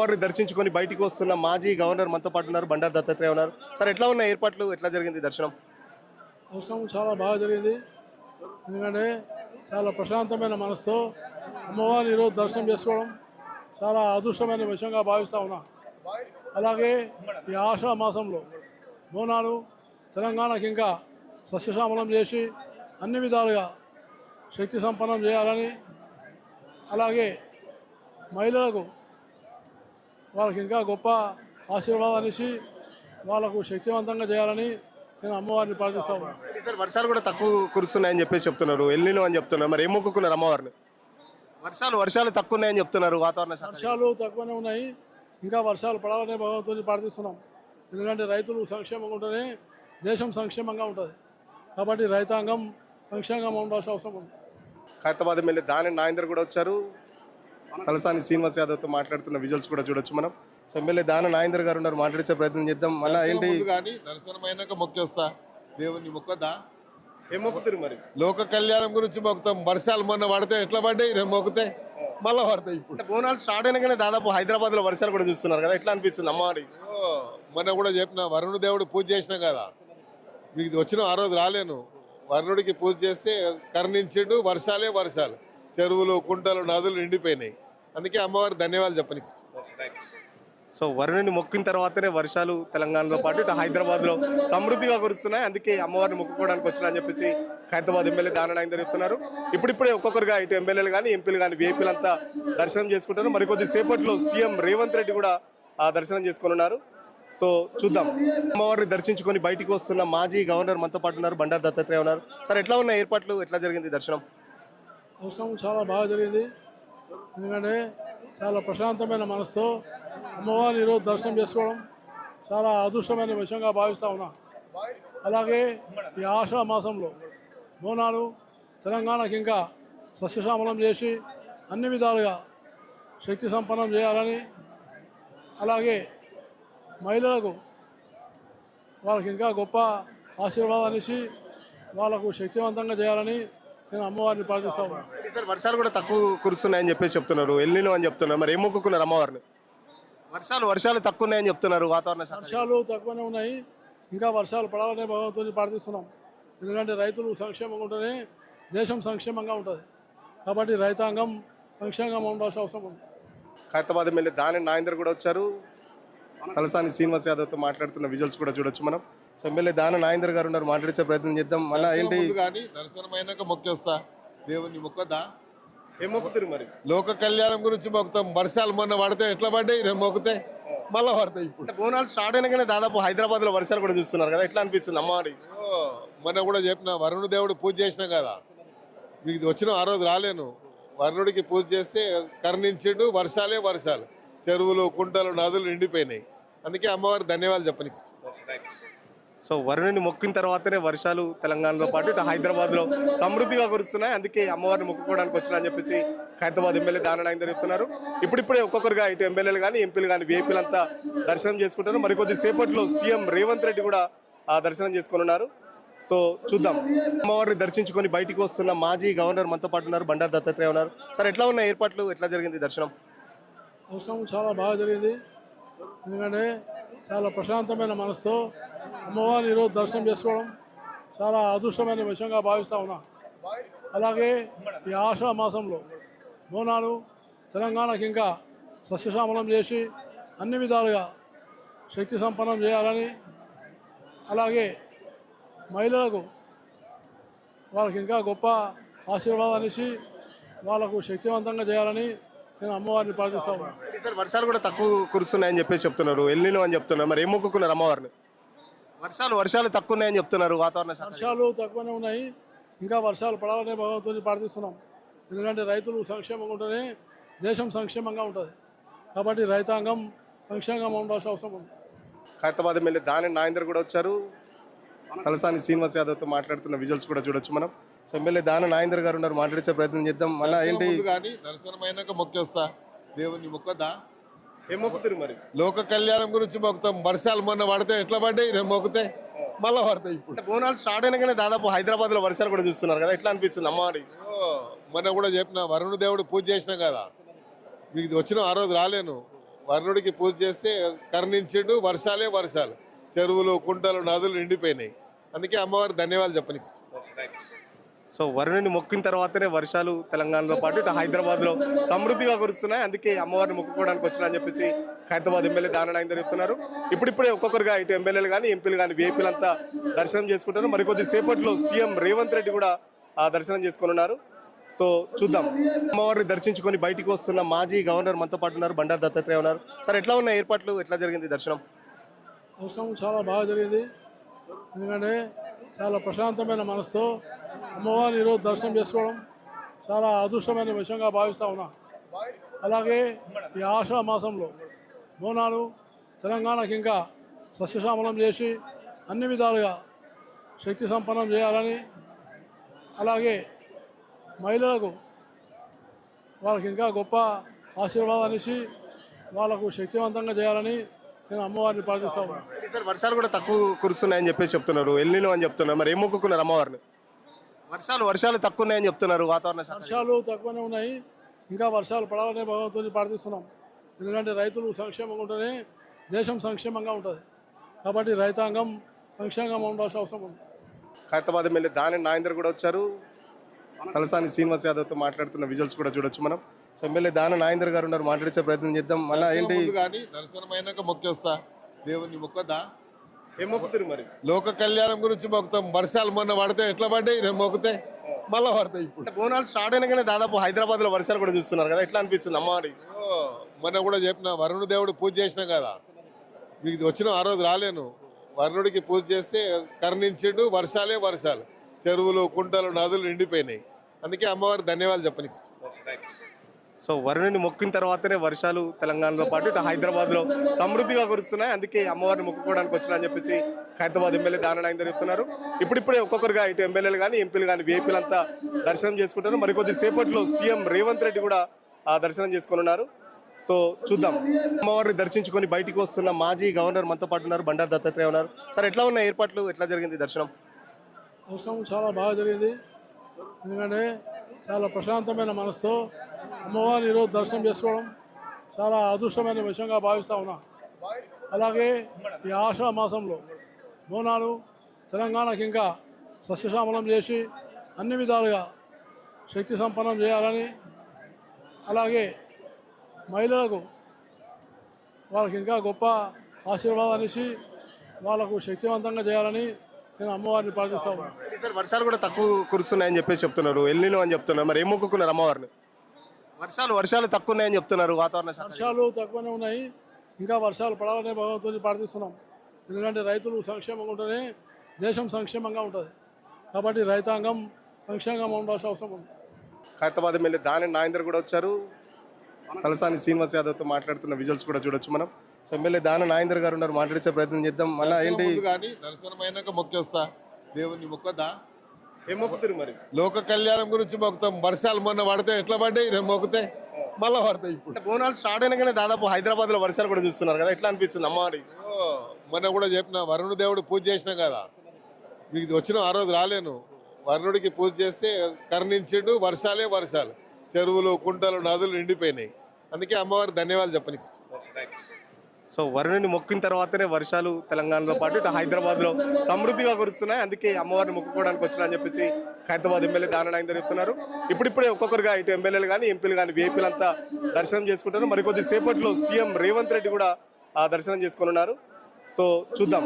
అమ్మవారిని దర్శించుకొని బయటికి వస్తున్న మాజీ గవర్నర్ మనతో పాటు ఉన్నారు. బండారు దత్తాత్రేయ ఉన్నారు. సార్, ఎట్లా ఉన్న ఏర్పాట్లు, ఎట్లా జరిగింది దర్శనం? దర్శనం చాలా బాగా జరిగింది. ఎందుకంటే చాలా ప్రశాంతమైన మనసుతో అమ్మవారిని ఈరోజు దర్శనం చేసుకోవడం చాలా అదృష్టమైన విషయంగా భావిస్తూ ఉన్నా. అలాగే ఈ ఆషాఢ మాసంలో బోనాలు తెలంగాణకి ఇంకా సస్యశ్యామలం చేసి అన్ని విధాలుగా శక్తి సంపన్నం చేయాలని, అలాగే మహిళలకు వాళ్ళకి ఇంకా గొప్ప ఆశీర్వాదాన్ని ఇచ్చి వాళ్ళకు శక్తివంతంగా చేయాలని నేను అమ్మవారిని ప్రార్థిస్తా ఉన్నాను. సార్, వర్షాలు కూడా తక్కువ కురుస్తున్నాయని చెప్పేసి చెప్తున్నారు, ఎల్నినో అని చెప్తున్నారు. మరి ఏం మొక్కుకున్నారు అమ్మవారిని? వర్షాలు తక్కువ ఉన్నాయని చెప్తున్నారు వాతావరణ శాఖ. వర్షాలు తక్కువనే ఉన్నాయి, ఇంకా వర్షాలు పడాలని భగవంతుని ప్రార్థిస్తున్నాం. ఎందుకంటే రైతులు సంక్షేమంగా ఉంటేనే దేశం సంక్షేమంగా ఉంటుంది. కాబట్టి రైతాంగం సంక్షేమంగా ఉండాల్సిన అవసరం ఉంది. ఖైరతాబాద్ ఎమ్మెల్యే దాని నాగేందర్ కూడా వచ్చారు. తలసాని శ్రీనివాస్ యాదవ్తో మాట్లాడుతున్న విజువల్స్ కూడా చూడొచ్చు మనం. సో ఎమ్మెల్యే దాని నాగేందర్ గారు ఉన్నారు, మాట్లాడించే ప్రయత్నం చేద్దాం. మళ్ళీ ఏంటి దర్శనమైనాక మొక్కేస్తా దేవుని మొక్కదా ఏం మొక్కుతారు మరి? లోక కళ్యాణం గురించి మొక్కుతాం. వర్షాలు మొన్న పడితే ఎట్లా పడ్డాయి, నేను మొక్కితే మళ్ళా పడతాయి. ఇప్పుడు బోనాలు స్టార్ట్ అయినాకనే దాదాపు హైదరాబాద్ లో వర్షాలు కూడా చూస్తున్నారు కదా, ఎట్లా అనిపిస్తుంది అమ్మవారి? మొన్న కూడా చెప్పిన వరుణ దేవుడు పూజ చేసినాం కదా, మీకు వచ్చిన ఆ రోజు రాలేను. వరుణుడికి పూజ చేస్తే కరుణించిండు, వర్షాలు చెరువులు కుంటలు నదులు నిండిపోయినాయి. అందుకే అమ్మవారి ధన్యవాదాలు చెప్పని. సో వరుణుని మొక్కిన తర్వాతనే వర్షాలు తెలంగాణలో పాటు ఇటు హైదరాబాద్లో సమృద్ధిగా కురుస్తున్నాయి. అందుకే అమ్మవారిని మొక్కుకోవడానికి వచ్చినా అని చెప్పేసి ఖైరతాబాద్ ఎమ్మెల్యే దాని నాగేందర్ చెప్తున్నారు. ఇప్పుడిప్పుడే ఒక్కొక్కరుగా ఇటు ఎమ్మెల్యేలు కానీ ఎంపీలు కానీ వీఐపీలు అంతా దర్శనం చేసుకుంటారు. మరికొద్ది సేపట్లో సీఎం రేవంత్ రెడ్డి కూడా దర్శనం చేసుకొని ఉన్నారు. సో చూద్దాం. అమ్మవారిని దర్శించుకొని బయటికి వస్తున్న మాజీ గవర్నర్ మనతో పాటు ఉన్నారు. బండారు దత్తాత్రేయ ఉన్నారు. సార్, ఎట్లా ఉన్న ఏర్పాట్లు, ఎట్లా జరిగింది దర్శనం? దర్శనం చాలా బాగా జరిగింది. ఎందుకంటే చాలా ప్రశాంతమైన మనసుతో అమ్మవారిని ఈరోజు దర్శనం చేసుకోవడం చాలా అదృష్టమైన విషయంగా భావిస్తూ ఉన్నా. అలాగే ఈ ఆషాఢ మాసంలో బోనాలు తెలంగాణకి ఇంకా సస్యశ్యామలం చేసి అన్ని విధాలుగా శక్తి సంపన్నం చేయాలని, అలాగే మహిళలకు వాళ్ళకి ఇంకా గొప్ప ఆశీర్వాదాన్ని ఇచ్చి వాళ్ళకు శక్తివంతంగా చేయాలని నేను అమ్మవారిని ప్రార్థిస్తా ఉన్నాను. సార్, వర్షాలు కూడా తక్కువ కురుస్తున్నాయని చెప్పేసి చెప్తున్నారు, ఎల్నినో అని చెప్తున్నారు. మరి ఏం మొక్కుకున్నారు అమ్మవారిని? వర్షాలు తక్కువ ఉన్నాయని చెప్తున్నారు వాతావరణ శాఖ. వర్షాలు తక్కువనే ఉన్నాయి, ఇంకా వర్షాలు పడాలని భగవంతుని ప్రార్థిస్తున్నాం. ఎందుకంటే రైతులు సంక్షేమంగా ఉంటేనే దేశం సంక్షేమంగా ఉంటుంది. కాబట్టి రైతాంగం సంక్షేమంగా ఉండాల్సిన అవసరం ఉంది. ఖైరతాబాద్ ఎమ్మెల్యే దాని నాగేందర్ కూడా వచ్చారు. తలసాని శ్రీనివాస్ యాదవ్తో మాట్లాడుతున్న విజువల్స్ కూడా చూడొచ్చు మనం. సో ఎమ్మెల్యే దాని నాగేందర్ గారు ఉన్నారు, మాట్లాడించే ప్రయత్నం చేద్దాం. మళ్ళీ ఏంటి దర్శనమైనాక మొక్కేస్తా దేవుని మొక్కదా ఏం మొక్కుతారు మరి? లోక కళ్యాణం గురించి మొక్కుతాం. వర్షాలు మొన్న పడితే ఎట్లా పడ్డాయి, నేను మొక్కితే మళ్ళా పడతాయి. ఇప్పుడు బోనాలు స్టార్ట్ అయినాకనే దాదాపు హైదరాబాద్ లో వర్షాలు కూడా చూస్తున్నారు కదా, ఎట్లా అనిపిస్తుంది అమ్మవారి? మొన్న కూడా చెప్పిన వరుణ దేవుడు పూజ చేసినాం కదా, మీకు వచ్చిన ఆ రోజు రాలేను. వరుణుడికి పూజ చేస్తే కరుణించిండు, వర్షాలు చెరువులు కుంటలు నదులు నిండిపోయినాయి. అందుకే అమ్మవారి ధన్యవాదాలు చెప్పని. సో వరుణుని మొక్కిన తర్వాతనే వర్షాలు తెలంగాణలో పాటు ఇటు హైదరాబాద్లో సమృద్ధిగా కురుస్తున్నాయి. అందుకే అమ్మవారిని మొక్కుకోవడానికి వచ్చినా అని చెప్పేసి ఖైరతాబాద్ ఎమ్మెల్యే దాని నాగేందర్ చెప్తున్నారు. ఇప్పుడిప్పుడే ఒక్కొక్కరుగా ఇటు ఎమ్మెల్యేలు కానీ ఎంపీలు కానీ వీఐపీలు అంతా దర్శనం చేసుకుంటారు. మరికొద్ది సేపట్లో సీఎం రేవంత్ రెడ్డి కూడా దర్శనం చేసుకొని ఉన్నారు. సో చూద్దాం. అమ్మవారిని దర్శించుకొని బయటికి వస్తున్న మాజీ గవర్నర్ మనతో పాటు ఉన్నారు. బండారు దత్తాత్రేయ ఉన్నారు. సార్, ఎట్లా ఉన్న ఏర్పాట్లు, ఎట్లా జరిగింది దర్శనం? దర్శనం చాలా బాగా జరిగింది. ఎందుకంటే చాలా ప్రశాంతమైన మనసుతో అమ్మవారిని ఈరోజు దర్శనం చేసుకోవడం చాలా అదృష్టమైన విషయంగా భావిస్తూ ఉన్నా. అలాగే ఈ ఆషాఢ మాసంలో బోనాలు తెలంగాణకి ఇంకా సస్యశ్యామలం చేసి అన్ని విధాలుగా శక్తి సంపన్నం చేయాలని, అలాగే మహిళలకు వాళ్ళకి ఇంకా గొప్ప ఆశీర్వాదాన్ని ఇచ్చి వాళ్ళకు శక్తివంతంగా చేయాలని నేను అమ్మవారిని ప్రార్థిస్తా ఉన్నాను. సార్, వర్షాలు కూడా తక్కువ కురుస్తున్నాయని చెప్పేసి చెప్తున్నారు, ఎల్నినో అని చెప్తున్నారు. మరి ఏం మొక్కుకున్నారు అమ్మవారిని? వర్షాలు తక్కువ ఉన్నాయని చెప్తున్నారు వాతావరణ శాఖ. వర్షాలు తక్కువనే ఉన్నాయి, ఇంకా వర్షాలు పడాలని భగవంతుని ప్రార్థిస్తున్నాం. ఎందుకంటే రైతులు సంక్షేమంగా ఉంటేనే దేశం సంక్షేమంగా ఉంటుంది. కాబట్టి రైతాంగం సంక్షేమంగా ఉండాల్సిన అవసరం ఉంది. ఖైరతాబాద్ ఎమ్మెల్యే దాని నాగేందర్ కూడా వచ్చారు. తలసాని శ్రీనివాస్ యాదవ్తో మాట్లాడుతున్న విజువల్స్ కూడా చూడొచ్చు మనం. సో ఎమ్మెల్యే దాని నాగేందర్ గారు ఉన్నారు, మాట్లాడించే ప్రయత్నం చేద్దాం. మళ్ళీ ఏంటి దర్శనమైనాక మొక్కేస్తా దేవుని మొక్కదా ఏం మొక్కుతారు మరి? లోక కళ్యాణం గురించి మొక్కుతాం. వర్షాలు మొన్న పడితే ఎట్లా పడ్డాయి, నేను మొక్కితే మళ్ళా పడతాయి. ఇప్పుడు బోనాలు స్టార్ట్ అయినాకనే దాదాపు హైదరాబాద్ లో వర్షాలు కూడా చూస్తున్నారు కదా, ఎట్లా అనిపిస్తుంది అమ్మవారి? మొన్న కూడా చెప్పిన వరుణ దేవుడు పూజ చేసినాం కదా, మీకు వచ్చిన ఆ రోజు రాలేను. వరుణుడికి పూజ చేస్తే కరుణించిండు, వర్షాలే వర్షాలు, చెరువులు కుంటలు నదులు నిండిపోయినాయి. అందుకే అమ్మవారి ధన్యవాదాలు చెప్పని. సో వరుణుని మొక్కిన తర్వాతనే వర్షాలు తెలంగాణలో పాటు ఇటు హైదరాబాద్లో సమృద్ధిగా కురుస్తున్నాయి. అందుకే అమ్మవారిని మొక్కుకోవడానికి వచ్చినా అని చెప్పేసి ఖైరతాబాద్ ఎమ్మెల్యే దానం నాగేందర్ చెప్తున్నారు. ఇప్పుడిప్పుడే ఒక్కొక్కరుగా ఇటు ఎమ్మెల్యేలు కానీ ఎంపీలు కానీ వీఐపీలు అంతా దర్శనం చేసుకుంటారు. మరికొద్ది సేపట్లో సీఎం రేవంత్ రెడ్డి కూడా దర్శనం చేసుకున్నారు. సో చూద్దాం. అమ్మవారిని దర్శించుకొని బయటికి వస్తున్న మాజీ గవర్నర్ మనతో పాటు ఉన్నారు, బండారు దత్తాత్రేయ ఉన్నారు. సార్, ఎట్లా ఉన్న ఏర్పాట్లు, ఎట్లా జరిగింది దర్శనం? దర్శనం చాలా బాగా జరిగింది. ఎందుకంటే చాలా ప్రశాంతమైన మనసుతో అమ్మవారిని ఈరోజు దర్శనం చేసుకోవడం చాలా అదృష్టమైన విషయంగా భావిస్తూ ఉన్నా. అలాగే ఈ ఆషాఢ మాసంలో బోనాలు తెలంగాణకి ఇంకా సస్యశ్యామలం చేసి అన్ని విధాలుగా శక్తి సంపన్నం చేయాలని, అలాగే మహిళలకు వాళ్ళకి ఇంకా గొప్ప ఆశీర్వాదాన్ని ఇచ్చి వాళ్ళకు శక్తివంతంగా చేయాలని నేను అమ్మవారిని ప్రార్థిస్తా ఉన్నాను. సార్, వర్షాలు కూడా తక్కువ కురుస్తున్నాయని చెప్పేసి చెప్తున్నారు, ఎల్లినో అని చెప్తున్నారు. మరి ఏం మొక్కుకున్నారు అమ్మవారిని? వర్షాలు తక్కువ ఉన్నాయని చెప్తున్నారు వాతావరణ శాఖ. వర్షాలు తక్కువనే ఉన్నాయి, ఇంకా వర్షాలు పడాలనే భగవంతుని ప్రార్థిస్తున్నాం. ఎందుకంటే రైతులు సంక్షేమంగా ఉంటేనే దేశం సంక్షేమంగా ఉంటుంది. కాబట్టి రైతాంగం సంక్షేమంగా ఉండాల్సిన అవసరం ఉంది. ఖైరతాబాద్ ఎమ్మెల్యే దానం నాగేందర్ కూడా వచ్చారు. తలసాని శ్రీనివాస్ యాదవ్తో మాట్లాడుతున్న విజువల్స్ కూడా చూడొచ్చు మనం. సో ఎమ్మెల్యే దానం నాగేందర్ గారు ఉన్నారు, మాట్లాడించే ప్రయత్నం చేద్దాం. మళ్ళీ ఏంటి, కానీ దర్శనమైనాక మొక్కేస్తా, దేవుని మొక్కదా. ఏం మొక్కుతారు మరి? లోక కళ్యాణం గురించి మొక్కుతాం. వర్షాలు మొన్న పడితే ఎట్లా పడ్డాయి, నేను మొక్కితే మళ్ళా పడతాయి. ఇప్పుడు బోనాలు స్టార్ట్ అయినాకనే దాదాపు హైదరాబాద్లో వర్షాలు కూడా చూస్తున్నారు కదా, ఎట్లా అనిపిస్తుంది అమ్మవారి? మొన్న కూడా చెప్పిన వరుణ దేవుడు పూజ చేసినాం కదా, మీకు వచ్చిన ఆ రోజు రాలేను. వరుణుడికి పూజ చేస్తే కరుణించిండు, వర్షాలే వర్షాలు, చెరువులు కుంటలు నదులు నిండిపోయినాయి. అందుకే అమ్మవారి ధన్యవాదాలు చెప్పని. సో వరుణుని మొక్కిన తర్వాతనే వర్షాలు తెలంగాణలో పాటు ఇటు హైదరాబాద్లో సమృద్ధిగా కురుస్తున్నాయి. అందుకే అమ్మవారిని మొక్కుకోవడానికి వచ్చినా అని చెప్పేసి ఖైరతాబాద్ ఎమ్మెల్యే దానం నాగేందర్ చెప్తున్నారు. ఇప్పుడిప్పుడే ఒక్కొక్కరుగా ఇటు ఎమ్మెల్యేలు కానీ ఎంపీలు కానీ వీఐపీలు అంతా దర్శనం చేసుకుంటారు. మరికొద్ది సేపట్లో సీఎం రేవంత్ రెడ్డి కూడా దర్శనం చేసుకున్నారు. సో చూద్దాం. అమ్మవారిని దర్శించుకొని బయటికి వస్తున్న మాజీ గవర్నర్ మనతో పాటు ఉన్నారు, బండారు దత్తాత్రేయ ఉన్నారు. సార్, ఎట్లా ఉన్న ఏర్పాట్లు, ఎట్లా జరిగింది దర్శనం? దర్శనం చాలా బాగా జరిగింది. ఎందుకంటే చాలా ప్రశాంతమైన మనసుతో అమ్మవారిని ఈరోజు దర్శనం చేసుకోవడం చాలా అదృష్టమైన విషయంగా భావిస్తూ ఉన్నా. అలాగే ఈ ఆషాఢ మాసంలో బోనాలు తెలంగాణకి ఇంకా సస్యశ్యామలం చేసి అన్ని విధాలుగా శక్తి సంపన్నం చేయాలని, అలాగే మహిళలకు వాళ్ళకి ఇంకా గొప్ప ఆశీర్వాదాన్ని ఇచ్చి వాళ్ళకు శక్తివంతంగా చేయాలని నేను అమ్మవారిని ప్రార్థిస్తా ఉన్నాను. సార్, వర్షాలు కూడా తక్కువ కురుస్తున్నాయని చెప్పేసి చెప్తున్నారు, ఎల్లినో అని చెప్తున్నారు. మరి ఏం మొక్కుకున్నారు అమ్మవారిని? వర్షాలు తక్కువ ఉన్నాయని చెప్తున్నారు వాతావరణ శాఖ. వర్షాలు తక్కువనే ఉన్నాయి, ఇంకా వర్షాలు పడాలనే భగవంతుని ప్రార్థిస్తున్నాం. ఎందుకంటే రైతులు సంక్షేమంగా ఉంటేనే దేశం సంక్షేమంగా ఉంటుంది. కాబట్టి రైతాంగం సంక్షేమంగా ఉండాల్సిన అవసరం ఉంది. ఖైరతాబాద్ ఎమ్మెల్యే దానం నాగేందర్ కూడా వచ్చారు. తలసాని శ్రీనివాస్ యాదవ్తో మాట్లాడుతున్న విజువల్స్ కూడా చూడొచ్చు మనం. సో ఎమ్మెల్యే దానం నాగేందర్ గారు ఉన్నారు, మాట్లాడించే ప్రయత్నం చేద్దాం. మళ్ళీ ఏంటి, కానీ దర్శనమైనాక మొక్కేస్తా, దేవుని మొక్కదా. ఏం మొక్కుతారు మరి? లోక కళ్యాణం గురించి మొక్కుతాం. వర్షాలు మొన్న పడితే ఎట్లా పడ్డాయి, నేను మొక్కితే మళ్ళా పడతాయి. ఇప్పుడు బోనాలు స్టార్ట్ అయినాకనే దాదాపు హైదరాబాద్లో వర్షాలు కూడా చూస్తున్నారు కదా, ఎట్లా అనిపిస్తుంది అమ్మవారి? మొన్న కూడా చెప్పిన వరుణ దేవుడు పూజ చేసినాం కదా, మీకు వచ్చిన ఆ రోజు రాలేను. వరుణుడికి పూజ చేస్తే కరుణించిండు, వర్షాలే వర్షాలు, చెరువులు కుంటలు నదులు నిండిపోయినాయి. అందుకే అమ్మవారి ధన్యవాదాలు చెప్పని. సో వరుణుని మొక్కిన తర్వాతనే వర్షాలు తెలంగాణలో పాటు ఇటు హైదరాబాద్లో సమృద్ధిగా కురుస్తున్నాయి. అందుకే అమ్మవారిని మొక్కుకోవడానికి వచ్చినా అని చెప్పేసి ఖైరతాబాద్ ఎమ్మెల్యే దానం నాగేందర్ చెప్తున్నారు. ఇప్పుడిప్పుడే ఒక్కొక్కరుగా ఇటు ఎమ్మెల్యేలు కానీ ఎంపీలు కానీ వీఐపీలు అంతా దర్శనం చేసుకుంటారు. మరికొద్ది సేపట్లో సీఎం రేవంత్ రెడ్డి కూడా దర్శనం చేసుకున్నారు. సో చూద్దాం.